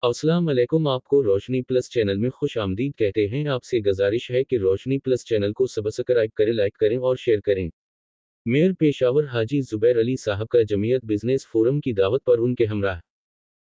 अस्सलाम वालेकुम। आपको रोशनी प्लस चैनल में खुश आमदीद कहते हैं। आपसे गुजारिश है कि रोशनी प्लस चैनल को सब्सक्राइब करें, लाइक करें और शेयर करें। मेयर पेशावर हाजी जुबैर अली साहब का जमीयत बिजनेस फोरम की दावत पर उनके हमराह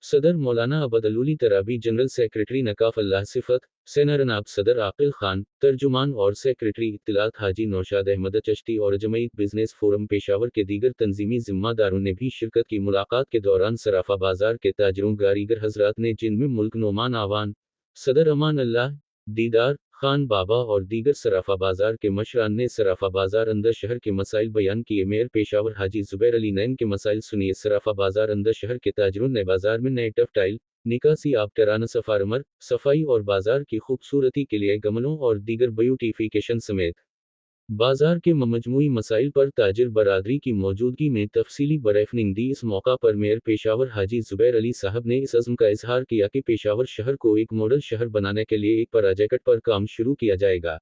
सदर मौलाना अबदलुली तराबी, जनरल सेक्रेटरी नकाफ अल्लाह सिफत, सेनर नाब सदर आकिल खान, तर्जुमान और सेक्रेटरी इत्तलात हाजी नौशाद अहमद चश्ती और जमीयत बिजनेस फोरम पेशावर के दीगर तंजीमी जिम्मेदारों ने भी शिरकत की। मुलाकात के दौरान सराफा बाजार के ताजरों, कारीगर हजरात ने, जिनमें मुल्क नोमान आवान, सदर अमान अल्लाह, दीदार खान बाबा और दीगर सराफा बाजार के मशरान ने सराफा बाजार अंदर शहर के मसाइल बयान किए। मेयर पेशावर हाजी जुबैर अली नैन के मसाइल सुनिए। सराफा बाजार अंदर शहर के ताजरों ने बाजार में नए टफटाइल, निकासी, आबटराना सफारमर, सफाई और बाजार की खूबसूरती के लिए गमलों और दीगर ब्यूटिफिकेशन समेत बाजार के मजमूई मसाइल पर ताजिर बरादरी की मौजूदगी में तफसीली ब्रीफिंग दी। इस मौका पर मेयर पेशावर हाजी जुबैर अली साहब ने इस अज़्म का इजहार किया कि पेशावर शहर को एक मॉडल शहर बनाने के लिए एक प्रोजेक्ट पर काम शुरू किया जाएगा।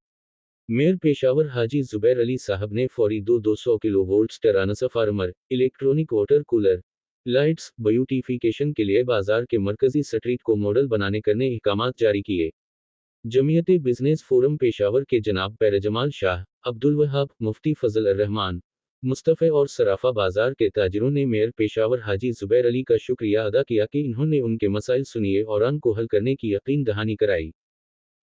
मेयर पेशावर हाजी जुबैर अली साहब ने फौरी 200 kilo volt transformer, electronic water cooler, lights, beautification के लिए बाजार के मरकजी स्ट्रीट को मॉडल बनाने करने अहकामात जारी किए। जमीयत बिजनेस फोरम पेशावर के जनाब पैरजमाल शाह, अब्दुल वहाब, मुफ्ती फजल रहमान, मुस्तफ़े और सराफा बाजार के ताजिरों ने मेयर पेशावर हाजी जुबैर अली का शुक्रिया अदा किया कि इन्होंने उनके मसाइल सुनिए और उनको हल करने की यकीन दहानी कराई।